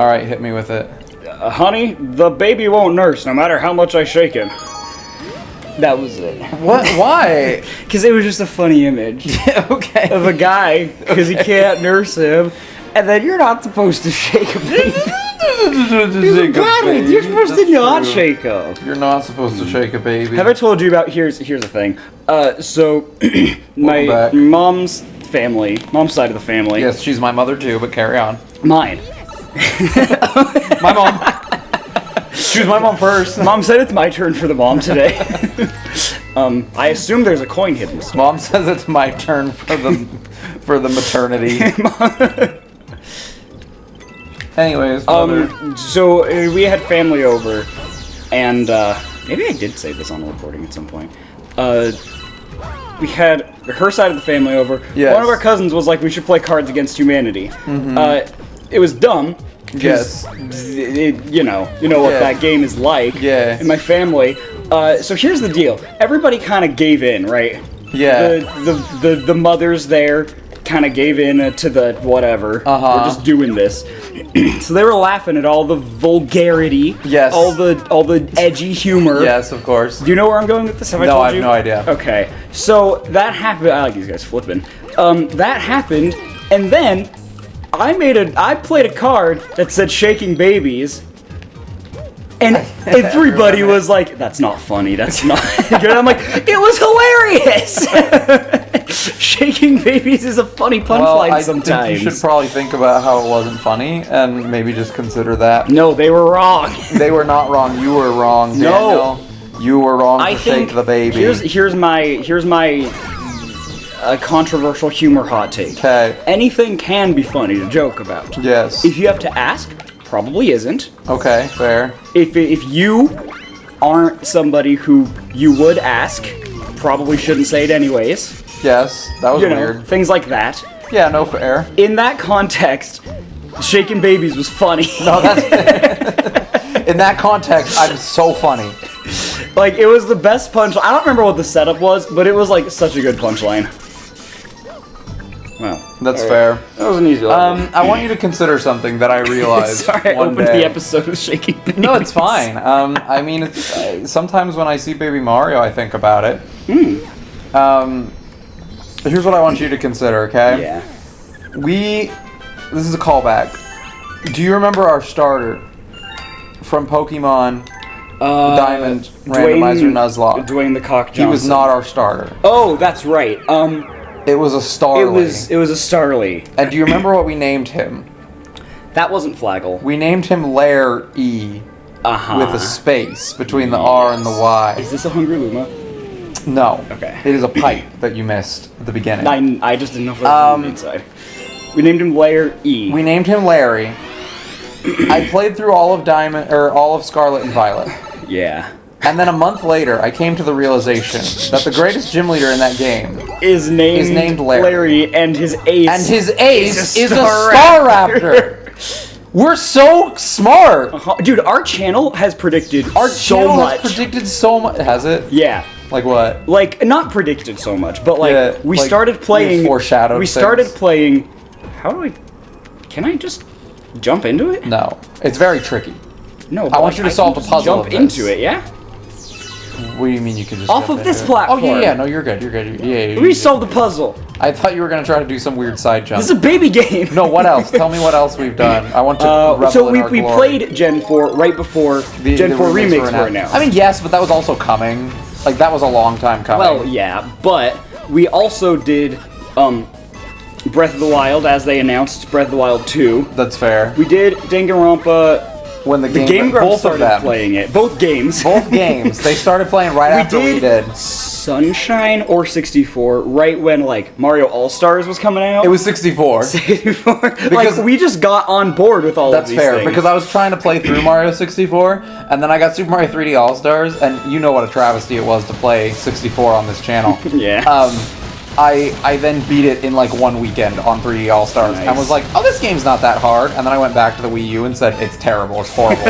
Alright, hit me with it. Honey, the baby won't nurse no matter how much I shake him. That was it. What? Why? Because it was just a funny image. Yeah, okay. Of a guy, because he can't nurse him, and then you're not supposed to shake a baby. You're supposed to not shake him. You're not supposed to shake a baby. Have I told you about, here's the thing. So, my mom's side of the family. Yes, she's my mother too, but carry on. Mine. My mom. Choose my mom first. Mom said it's my turn for the mom today. I assume there's a coin hidden. Mom says it's my turn for the maternity. Anyways, so we had family over, and maybe I did say this on the recording at some point. We had her side of the family over. Yes. One of our cousins was like, we should play Cards Against Humanity. Mm-hmm. It was dumb. Yes. You know what that game is like. Yeah. In my family. So here's the deal. Everybody kind of gave in, right? Yeah. The mothers there kind of gave in to the whatever. We're just doing this. So they were laughing at all the vulgarity. Yes. All the edgy humor. Yes, of course. Do you know where I'm going with this? Have I told you? No, I have no idea. Okay. So that happened. I like these guys flipping. That happened, and then I played a card that said shaking babies. And everybody was like, that's not funny, that's not good. I'm like, it was hilarious! Shaking babies is a funny punchline sometimes. I think you should probably think about how it wasn't funny, and maybe just consider that. No, they were wrong. They were not wrong, you were wrong, Daniel. No. You were wrong to shake the baby. Here's my controversial humor hot take. Okay. Anything can be funny to joke about. Yes. If you have to ask, probably isn't. Okay, fair. If you aren't somebody who you would ask, probably shouldn't say it anyways. Yes, that was weird. Things like that. Yeah, no fair. In that context, shaking babies was funny. No, that's... In that context, I'm so funny. Like, it was the best punchline. I don't remember what the setup was, but it was, like, such a good punchline. Wow. That's fair. That was an easy one. I want you to consider something that I realized Sorry, I opened the episode with shaking babies. No, it's fine. I mean, it's, sometimes when I see Baby Mario, I think about it. Here's what I want you to consider, okay? Yeah. This is a callback. Do you remember our starter from Pokemon Diamond Randomizer Nuzlocke? Dwayne the Cock Johnson. He was not our starter. Oh, that's right. It was a Starly. It was a Starly. And do you remember what we named him? That wasn't Flaggle. We named him Lair E. With a space between the R and the Y. Is this a Hungry Luma? No. Okay. It is a pipe that you missed at the beginning. I just didn't know if it was on the inside. We named him Lair E. We named him Larry. I played through all of Scarlet and Violet. Yeah. And then a month later, I came to the realization that the greatest gym leader in that game is named Larry, and his ace is a Staraptor. We're so smart. Dude, our channel has predicted so much. Has it? Yeah. Like what? Like, not predicted so much, but like, Yeah, we like, started playing... foreshadowed We things. started playing... How do I... Can I just jump into it? No. It's very tricky. No, I want you to solve the puzzle jump into it, yeah? What do you mean you can just off jump of this into it? platform? Oh, yeah, no, you're good, Yeah. We solved the puzzle. I thought you were going to try to do some weird side jump. This is a baby game. No, what else? Tell me what else we've done. I want to revel so in our we glory. played Gen 4 right before Gen 4 remakes were announced. I mean, yes, but that was also coming. Like, that was a long time coming. Well, yeah, but we also did Breath of the Wild, as they announced Breath of the Wild 2. That's fair. We did Danganronpa. When the Game Grumps both started of them playing it. Both games. Both games. They started playing right after we did. Sunshine or 64, right when, like, Mario All-Stars was coming out. It was 64. 64? Like, we just got on board with all of these things. That's fair, because I was trying to play through Mario 64, and then I got Super Mario 3D All-Stars, and you know what a travesty it was to play 64 on this channel. Yeah. I then beat it in like one weekend on 3D All-Stars and was like, oh, this game's not that hard. And then I went back to the Wii U and said, it's terrible, it's horrible.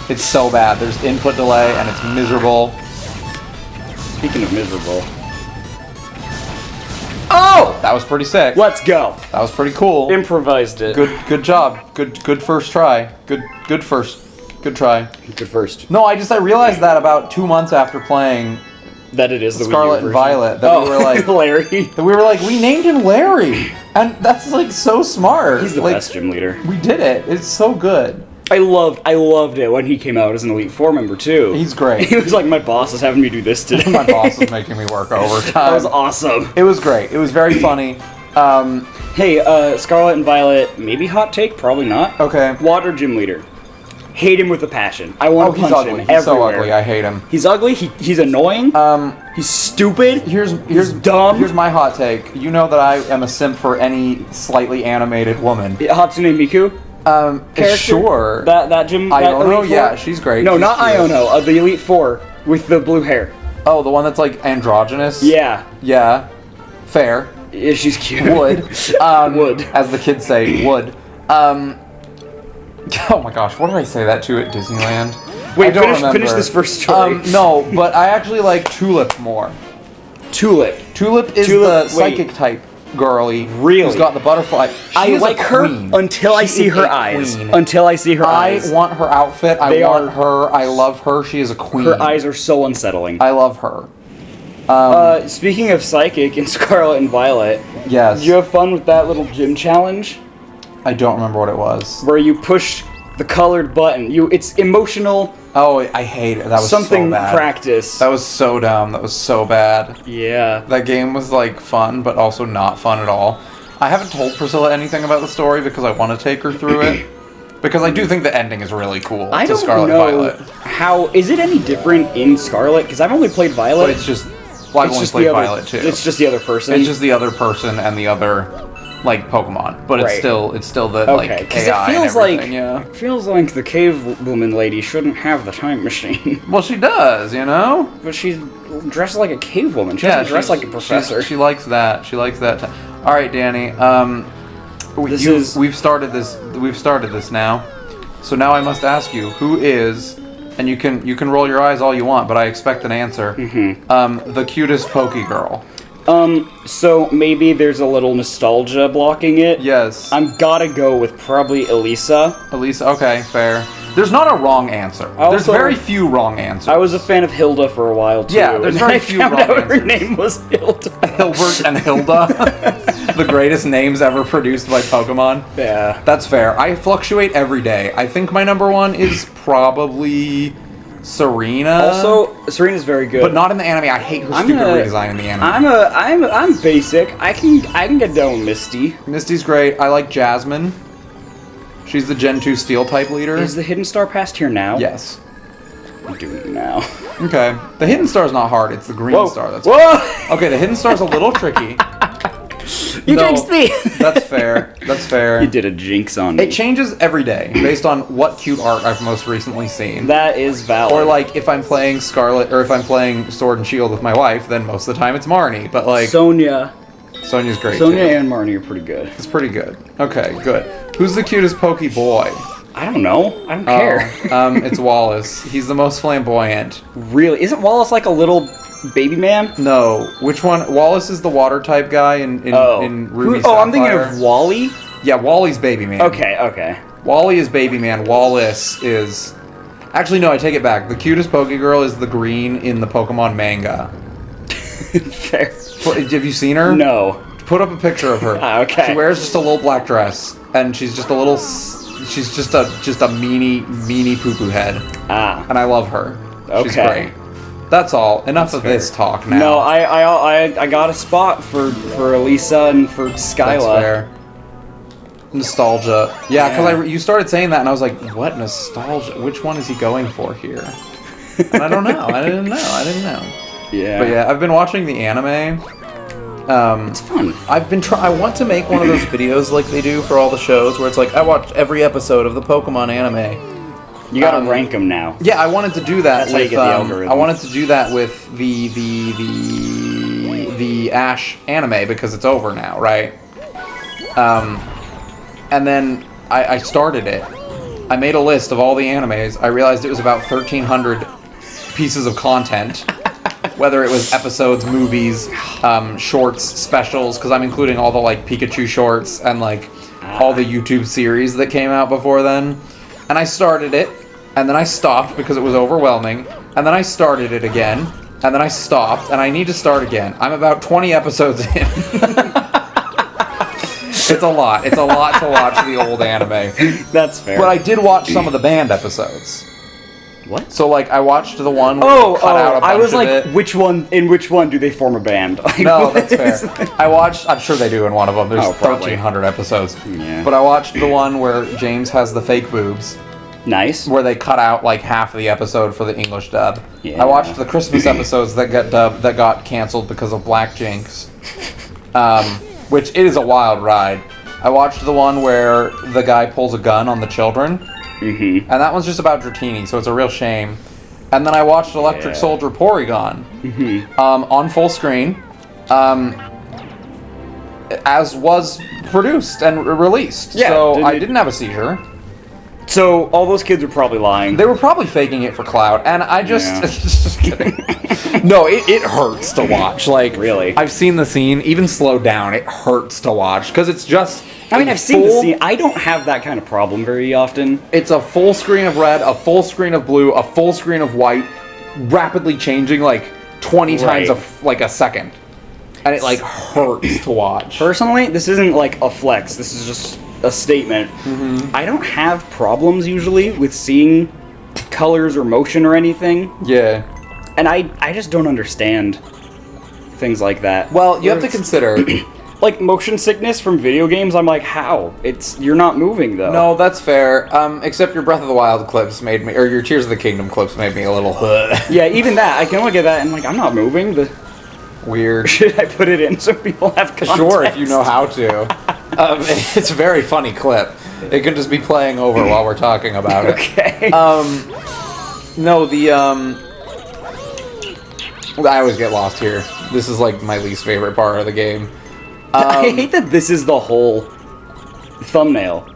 It's so bad. There's input delay and it's miserable. Speaking of miserable. Oh! Oh! That was pretty sick. Let's go. That was pretty cool. Improvised it. Good job. Good first try. Good try. Good first. No, I realized that about 2 months after playing That it is the Wii U Scarlet and version. Violet that we were like Larry. we named him Larry, and that's like so smart. He's the best gym leader. We did it. It's so good. I loved it when he came out as an Elite Four member too. He's great. He was like, my boss is having me do this today. My boss was making me work overtime. That was awesome. It was great. It was very funny. Hey, Scarlet and Violet, maybe hot take, probably not. Okay. Water gym leader. Hate him with a passion. I want to he's punch ugly. him He's so everywhere. ugly. I hate him. He's ugly. He's annoying. He's stupid. Here's dumb. Here's my hot take. You know that I am a simp for any slightly animated woman. Hatsune Miku. Character? Sure. That gym. That Iono, Elite Four? yeah, she's great. No, She's not cute. Iono. The Elite Four with the blue hair. Oh, the one that's like androgynous. Yeah. Yeah. Fair. Yeah, she's cute. Would. Would. As the kids say, would. Oh my gosh, what did I say that to at Disneyland? Wait, I don't remember. finish this first story. No, but I actually like Tulip more. Tulip. Tulip is the psychic type girly. Really? Who's got the butterfly. She I is like a her queen. until I She see is her a eyes. queen. Until I see her eyes. I want her outfit. I They want are- her. I love her. She is a queen. Her eyes are so unsettling. I love her. Speaking of psychic in Scarlet and Violet, Yes. did you have fun with that little gym challenge I don't remember what it was. where you push the colored button? It's emotional Oh, I hate it. That was something so bad. practice. That was so dumb. That was so bad. Yeah. That game was like fun, but also not fun at all. I haven't told Priscilla anything about the story because I want to take her through it. Because I do think the ending is really cool. I to don't Scarlet know Violet. how is it any different in Scarlet? Because I've only played Violet. But it's just. Well, I've only played the other, Violet too. It's just the other person. It's just the other person and the other, like, Pokemon. But Right. it's still the like okay. Because AI it feels and everything. like Yeah. it feels like the cave woman lady shouldn't have the time machine, Well, she does, you know. but she's dressed like a cave woman. She doesn't dress like a professor. She likes that. She likes that. All right, Danny. We've started this. We've started this now. So now I must ask you, who is, and you can roll your eyes all you want, but I expect an answer. The cutest Pokegirl. So maybe there's a little nostalgia blocking it. Yes. I'm gotta go with probably Elisa. Elisa. Okay, fair. There's not a wrong answer. There's Also- very few wrong answers. I was a fan of Hilda for a while too. Yeah, there's and very I few found wrong out her answers. name was Hilda. Hilbert and Hilda, the greatest names ever produced by Pokemon. Yeah. That's fair. I fluctuate every day. I think my number one is probably Serena. Also, Serena's very good. But not in the anime. I hate her stupid redesign in the anime. I'm basic. I can get down with Misty. Misty's great. I like Jasmine. She's the Gen 2 Steel type leader. Is the Hidden Star past here now? Yes. I'm doing it now. Okay. The Hidden Star's not hard. It's the Green Star that's Whoa! Okay, the Hidden Star's a little tricky. You No, jinxed me! That's fair. That's fair. You did a jinx on me. It changes every day based on what cute art I've most recently seen. That is valid. Or like if I'm playing Scarlet or if I'm playing Sword and Shield with my wife, then most of the time it's Marnie. But like Sonya's great. Sonya too. and Marnie are pretty good. It's pretty good. Okay, good. Who's the cutest Poke Boy? I don't know. I don't care. It's Wallace. He's the most flamboyant. Really? Isn't Wallace like a little baby man? No, which one? Wallace is the water type guy in Ruby Oh, I'm thinking Sapphire. of Wally? Yeah, Wally's baby man. Okay. Wally is baby man. Wallace is. Actually, no, I take it back. The cutest Pokegirl is the green in the Pokemon manga. Fair. Have you seen her? No. Put up a picture of her. Okay. She wears just a little black dress, and she's just a little. She's just a meanie poo poo head, and I love her. She's Okay. great. That's all. Enough of this talk now. No, I got a spot for Elisa and for That's Skyla. fair. Nostalgia. Yeah, because you started saying that, and I was like, what nostalgia? Which one is he going for here? And I don't know. I didn't know. Yeah. But yeah, I've been watching the anime. It's fun. I want to make one of those videos like they do for all the shows, where it's like I watched every episode of the Pokemon anime. You gotta rank them now. Yeah, I wanted to do that. That's how you with, get the algorithm. I wanted to do that with the Ash anime because it's over now, right? And then I started it. I made a list of all the animes. I realized it was about 1,300 pieces of content. Whether it was episodes, movies, shorts, specials, because I'm including all the like Pikachu shorts and like all the YouTube series that came out before then. And I started it, and then I stopped because it was overwhelming, and then I started it again, and then I stopped, and I need to start again. I'm about 20 episodes in. It's a lot. It's a lot to watch the old anime. That's fair. But I did watch some of the banned episodes. What? So, like, I watched the one where they cut out a bunch I was like, of it. in which one do they form a band? Like, No, that's fair. I watched, I'm sure they do in one of them. There's probably. 1,300 episodes. Yeah. But I watched the one where James has the fake boobs. Nice. Where they cut out like half of the episode for the English dub. Yeah. I watched the Christmas episodes that got canceled because of Black Jinx, which it is a wild ride. I watched the one where the guy pulls a gun on the children, and that one's just about Dratini, so it's a real shame. And then I watched Electric Soldier Porygon on full screen, as was produced and released. Yeah, so I didn't have a seizure. So all those kids are probably lying. They were probably faking it for clout, and I just kidding. No, it hurts to watch. Like, really, I've seen the scene, even slowed down. It hurts to watch because it's just. I mean, I've seen the scene. I don't have that kind of problem very often. It's a full screen of red, a full screen of blue, a full screen of white, rapidly changing like 20 times a second, and it like hurts to watch. Personally, this isn't like a flex. This is just a statement. I don't have problems usually with seeing colors or motion or anything. Yeah. And I just don't understand things like that. Well, you have to consider like motion sickness from video games. I'm like, how? You're not moving though. No, that's fair. Except your Breath of the Wild clips made me, or your Tears of the Kingdom clips made me a little Yeah, even that. I can look at that and like, I'm not moving. Weird. Should I put it in so people have context? Sure, if you know how to. It's a very funny clip. It can just be playing over while we're talking about it. Okay. No, I always get lost here. This is like my least favorite part of the game. I hate that this is the whole thumbnail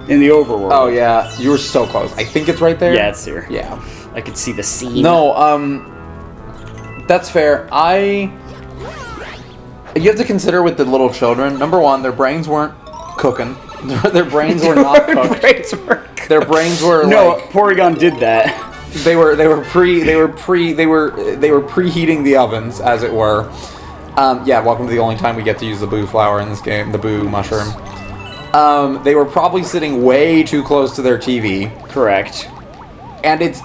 in the overworld. Oh yeah, you were so close. I think it's right there. Yeah, it's here. Yeah. I could see the scene. No, that's fair. You have to consider with the little children, number one, their brains weren't cooking. Their brains were not cooked. Their brains were no, Porygon did that. They were preheating the ovens, as it were. Yeah, welcome to the only time we get to use the boo flower in this game, the boo mushroom. They were probably sitting way too close to their TV. Correct. And it's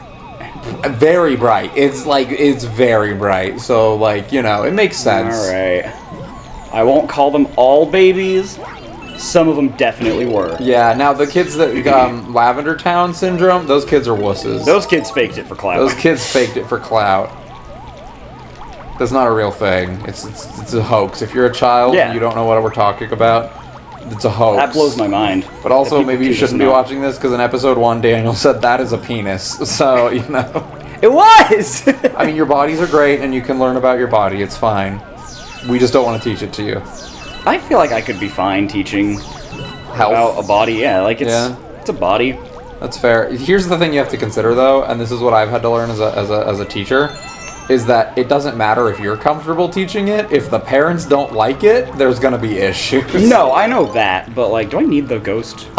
very bright. It's very bright. So, like, you know, it makes sense. Alright. I won't call them all babies. Some of them definitely were. Yeah, now the kids that Lavender Town syndrome, those kids are wusses. Those kids faked it for clout. Those kids faked it for clout. That's not a real thing. It's a hoax. If you're a child and you don't know what we're talking about, it's a hoax. That blows my mind. But also, maybe you shouldn't be watching this, because in episode 1, Daniel said that is a penis. So, you know. It was! I mean, your bodies are great, and you can learn about your body. It's fine. We just don't want to teach it to you. I feel like I could be fine teaching about a body. Yeah, like it's a body. That's fair. Here's the thing you have to consider, though, and this is what I've had to learn as a teacher, is that it doesn't matter if you're comfortable teaching it. If the parents don't like it, there's gonna be issues. No, I know that, but like, do I need the ghost?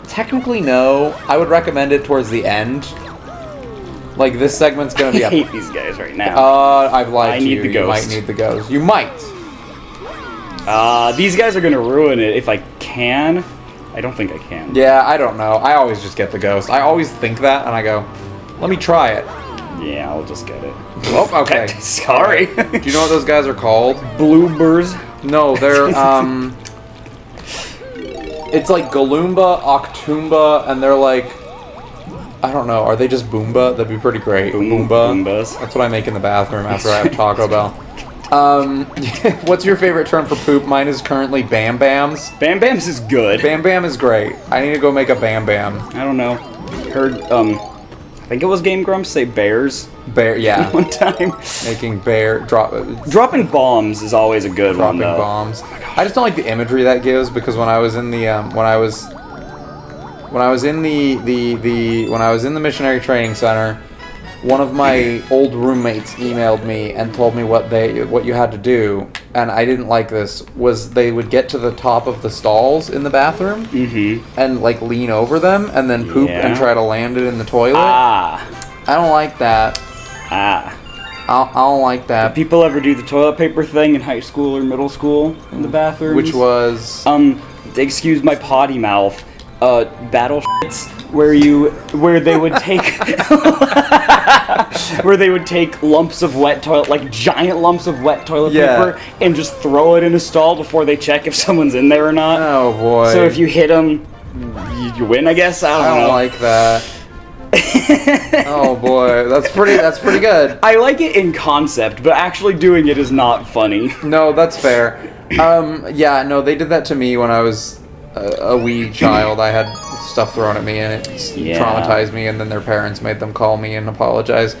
Technically no. I would recommend it towards the end. Like, this segment's gonna be. I hate these guys right now. I've lied to you. I need the ghost. You might need the ghost. You might. These guys are gonna ruin it if I can. I don't think I can. Yeah, I don't know. I always just get the ghost. I always think that, and I go, let me try it. Yeah, I'll just get it. Oh, okay. Sorry. Do you know what those guys are called? Bloobers? No, they're, it's like Galumba, Octumba, and they're like, I don't know, are they just Boomba? That'd be pretty great. Boomba. Boombas. That's what I make in the bathroom after I have Taco Bell. What's your favorite term for poop? Mine is currently Bam Bams. Bam Bams is good. Bam Bam is great. I need to go make a Bam Bam. I don't know. Heard, I think it was Game Grumps say bears. Bear, yeah. One time. Making Dropping bombs is always a good one, though. Dropping bombs. I just don't like the imagery that gives, because when I was in the when I was in the missionary training center, one of my old roommates emailed me and told me what you had to do, and I didn't like this, was they would get to the top of the stalls in the bathroom and like lean over them and then poop and try to land it in the toilet. I don't like that. I don't like that. Did people ever do the toilet paper thing in high school or middle school in the bathrooms? Which was excuse my potty mouth, battle shits, where they would take lumps of wet toilet, like giant lumps of wet toilet paper, and just throw it in a stall before they check if someone's in there or not. Oh boy. So if you hit them, you win, I guess. I don't know. Like that. Oh boy, that's pretty good. I like it in concept, but actually doing it is not funny. No, that's fair. Yeah, no, they did that to me when I was a wee child. I had stuff thrown at me and it traumatized me, and then their parents made them call me and apologize.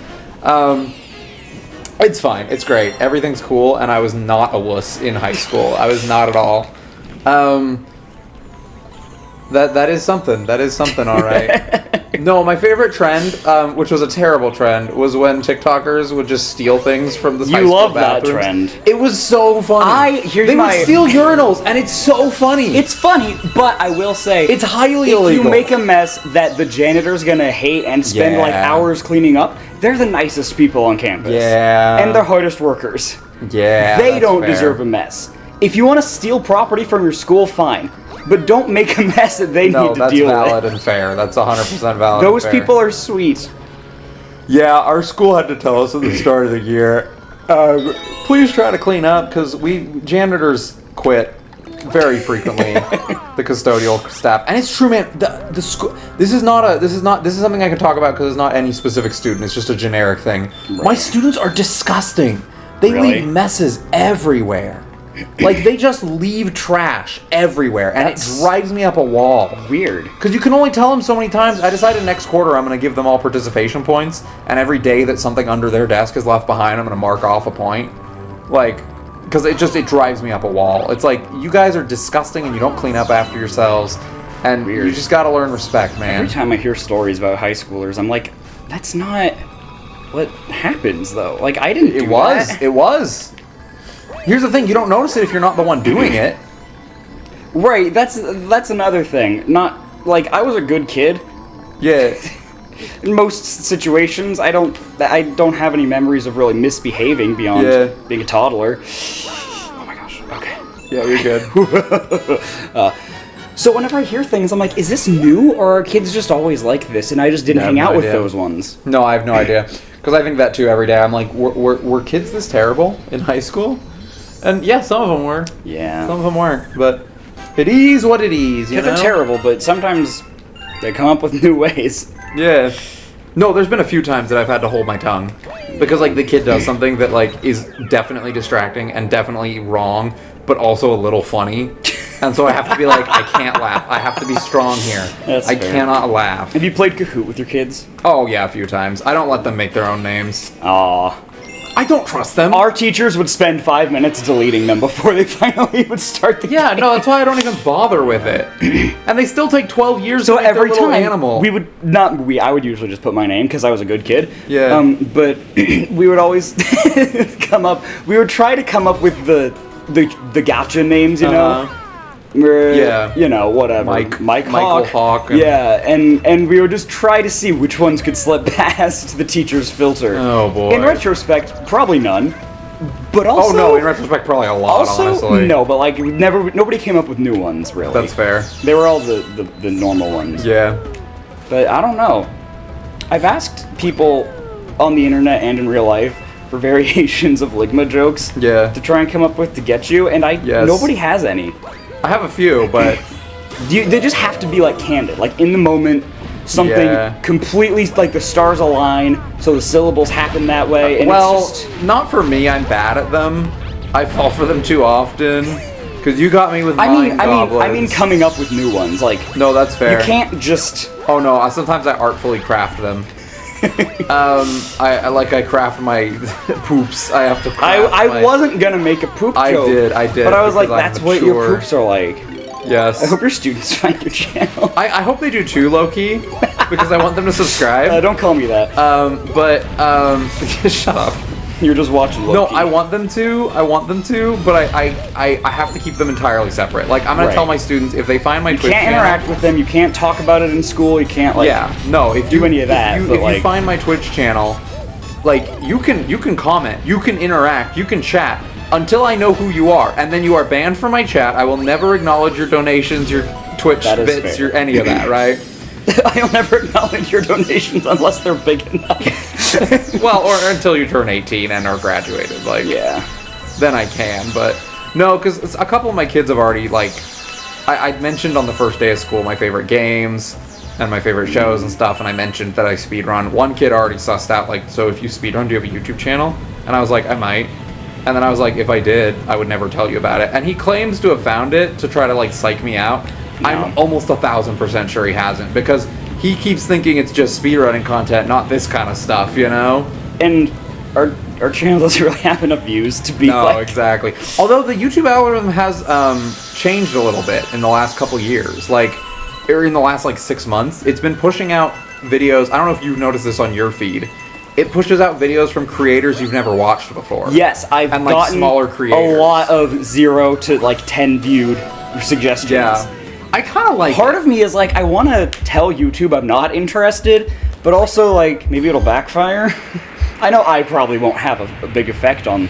It's fine. It's great. Everything's cool, and I was not a wuss in high school. I was not at all. That is something. That is something, all right. No, my favorite trend, which was a terrible trend, was when TikTokers would just steal things from the high school bathrooms. You love that trend. It was so funny. They would steal urinals, and it's so funny. It's funny, but I will say, it's highly illegal. If you make a mess that the janitor's gonna hate and spend like hours cleaning up, they're the nicest people on campus. Yeah. And the hardest workers. Yeah. They don't deserve a mess. If you want to steal property from your school, fine. But don't make a mess that they need to deal with. No, that's valid and fair. That's 100% valid. Those people are sweet. Yeah, our school had to tell us at the start of the year, please try to clean up, because janitors quit very frequently. The custodial staff, and it's true, man. The school. This is something I can talk about because it's not any specific student. It's just a generic thing. Right. My students are disgusting. They leave messes everywhere. Like, they just leave trash everywhere, and it drives me up a wall. Weird. Because you can only tell them so many times. I decided next quarter I'm going to give them all participation points, and every day that something under their desk is left behind, I'm going to mark off a point. Like, because it drives me up a wall. It's like, you guys are disgusting, and you don't clean up after yourselves, and you just got to learn respect, man. Every time I hear stories about high schoolers, I'm like, that's not what happens, though. Like, I didn't do that. It was. Here's the thing, you don't notice it if you're not the one doing it. Right, that's another thing. Not, like, I was a good kid. Yeah. In most situations, I don't have any memories of really misbehaving beyond being a toddler. Oh my gosh, okay. Yeah, you're good. So whenever I hear things, I'm like, is this new, or are kids just always like this, and I just didn't hang out with those ones? No, I have no idea. Because I think that too every day. I'm like, were kids this terrible in high school? And yeah, some of them were. Yeah. Some of them weren't. But it is what it is, you know? They're terrible, but sometimes they come up with new ways. Yeah. No, there's been a few times that I've had to hold my tongue. Because, like, the kid does something that, like, is definitely distracting and definitely wrong, but also a little funny. And so I have to be like, I can't laugh. I have to be strong here. That's I fair. cannot laugh. Have you played Kahoot with your kids? Oh, yeah, a few times. I don't let them make their own names. Aw. I don't trust them. Our teachers would spend 5 minutes deleting them before they finally would start the game. No, that's why I don't even bother with it. And they still take 12 years to make every their little time animal. I would usually just put my name because I was a good kid. Yeah. But we would always we would try to come up with the gotcha names, you know? Yeah. You know, whatever. Michael Hawk. Yeah, and we would just try to see which ones could slip past the teacher's filter. Oh, boy. In retrospect, probably none. But also... Oh, no, in retrospect, probably a lot, honestly. No, but, like, nobody came up with new ones, really. That's fair. They were all the normal ones. Yeah. But I don't know. I've asked people on the internet and in real life for variations of Ligma jokes to try and come up with to get you, and nobody has any. I have a few, but... They just have to be, like, candid. Like, in the moment, something completely, like, the stars align, so the syllables happen that way, and it's just... not for me. I'm bad at them. I fall for them too often. Because you got me with mind goblins. I mean coming up with new ones, like... No, that's fair. You can't just... Oh, no, sometimes I artfully craft them. I craft my poops. I have to craft I wasn't gonna make a poop joke. I did. But I was like, that's what your poops are like. Yes. I hope your students find your channel. I hope they do too, low-key. because I want them to subscribe. Don't call me that. Shut up. You're just watching Loki. No, I want them to, but I have to keep them entirely separate. Like, I'm gonna tell my students, if they find my Twitch channel... You can't interact with them, you can't talk about it in school, you can't, like... Yeah, no, if do any of that, if you find my Twitch channel, like, you can comment, you can interact, you can chat, until I know who you are, and then you are banned from my chat. I will never acknowledge your donations, your Twitch bits, your any of that, right? I'll never acknowledge your donations unless they're big enough. Well, or until you turn 18 and are graduated, like, yeah, then I can. But no, because a couple of my kids have already, like, I mentioned on the first day of school my favorite games and my favorite shows and stuff, and I mentioned that I speedrun. One kid already sussed out, like, so if you speedrun, do you have a YouTube channel? And I was like, I might. And then I was like, if I did, I would never tell you about it. And he claims to have found it to try to, like, psych me out. No. I'm almost 1,000% sure he hasn't, because he keeps thinking it's just speedrunning content, not this kind of stuff, you know? And our channel doesn't really have enough views to be No, exactly. Although the YouTube algorithm has changed a little bit in the last couple years. Like, or in the last, like, 6 months. It's been pushing out videos. I don't know if you've noticed this on your feed. It pushes out videos from creators you've never watched before. Yes, I've gotten smaller creators. A lot of 0 to, like, 10 viewed suggestions. Yeah. I kind of like Part of me is like, I want to tell YouTube I'm not interested, but also, like, maybe it'll backfire. I know I probably won't have a big effect on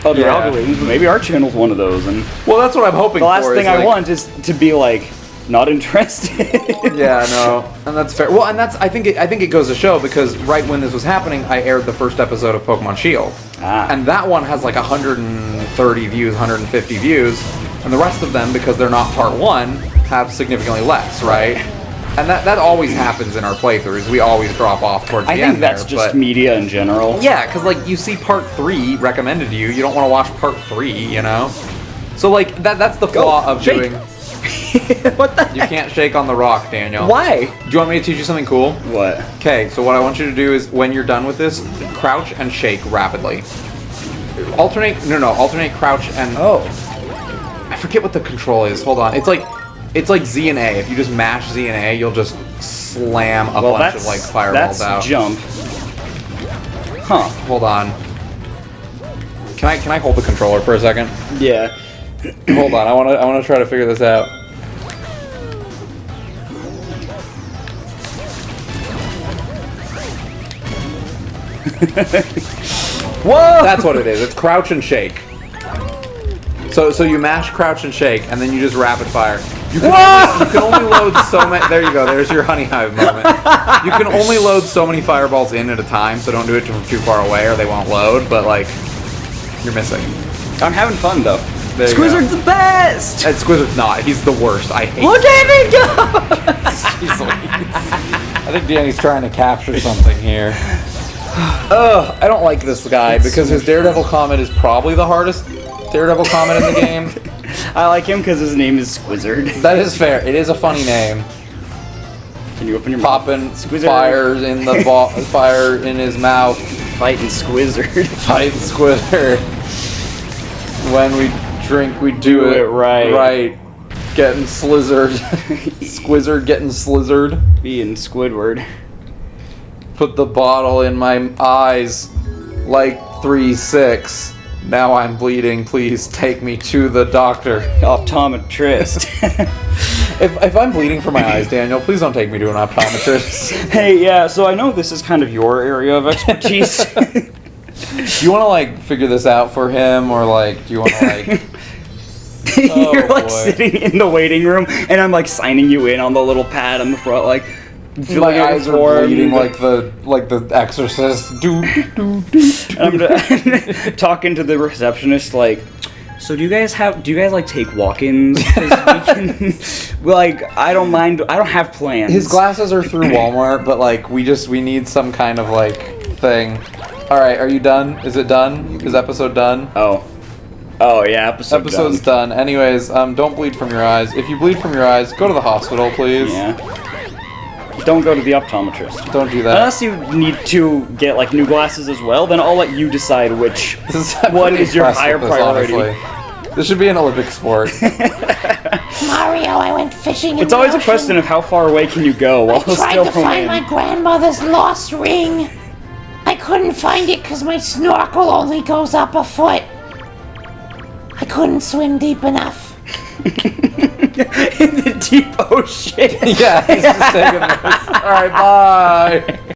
other algorithms, but maybe our channel's one of those. And well, that's what I'm hoping for. The last thing I want is to be, like, not interested. Yeah, no, and that's fair. Well, and that's I think it goes to show, because right when this was happening, I aired the first episode of Pokemon Shield, and that one has like 130 views, 150 views, and the rest of them, because they're not part 1, have significantly less, right? And that always happens in our playthroughs. We always drop off towards the end. I think that's just media in general. Yeah, because like you see part 3 recommended to you, you don't want to watch part 3, you know. So like that's the flaw of doing. What the heck? You can't shake on the rock, Daniel. Why? Do you want me to teach you something cool? What? Okay, so what I want you to do is, when you're done with this, crouch and shake rapidly. Alternate crouch and... Oh. I forget what the control is. Hold on. It's like Z and A. If you just mash Z and A, you'll just slam a bunch of, like, fireballs out. That's jump. Huh. Hold on. Can I hold the controller for a second? Yeah. Hold on, I wanna try to figure this out. Whoa! That's what it is. It's crouch and shake. So you mash crouch and shake, and then you just rapid fire. You can only load so many. There you go. There's your honey hive moment. You can only load so many fireballs in at a time, so don't do it from too far away, or they won't load. But like, you're missing. I'm having fun though. Squizzard's the best! And Squizzard's not. He's the worst. I hate Look at me go! I think Danny's trying to capture something here. I don't like this guy because his Daredevil comment is probably the hardest Daredevil comment in the game. I like him because his name is Squizzard. That is fair. It is a funny name. Can you open your Popping mouth? Popping fires in the fire in his mouth. Fighting Squizzard. Fighting Squizzard. When we drink, we do it right. Right. Getting slizzard. Squizzard getting slizzard. Being Squidward. Put the bottle in my eyes like 3-6. Now I'm bleeding. Please take me to the doctor. Optometrist. If I'm bleeding from my eyes, Daniel, please don't take me to an optometrist. Hey, yeah, so I know this is kind of your area of expertise. Do you want to, like, figure this out for him, or, like, do you want to, like... You're, like, sitting in the waiting room, and I'm, like, signing you in on the little pad on the front, like... My eyes are bleeding like the Exorcist. I'm talking to the receptionist, like, so do you guys like take walk-ins? 'Cause I don't mind. I don't have plans. His glasses are through Walmart, but like we need some kind of like thing. All right, are you done? Is it done? Is episode done? Oh yeah, episode's done. Anyways, don't bleed from your eyes. If you bleed from your eyes, go to the hospital, please. Yeah. Don't go to the optometrist. Don't do that. Unless you need to get, like, new glasses as well, then I'll let you decide which one is your higher priority. This should be an Olympic sport. Mario, I went fishing in It's the always a ocean. question of how far away can you go while I tried still to find my in. grandmother's lost ring. I couldn't find it because my snorkel only goes up a foot. I couldn't swim deep enough. In the deep ocean. Yeah, he's just taking this. Alright, bye.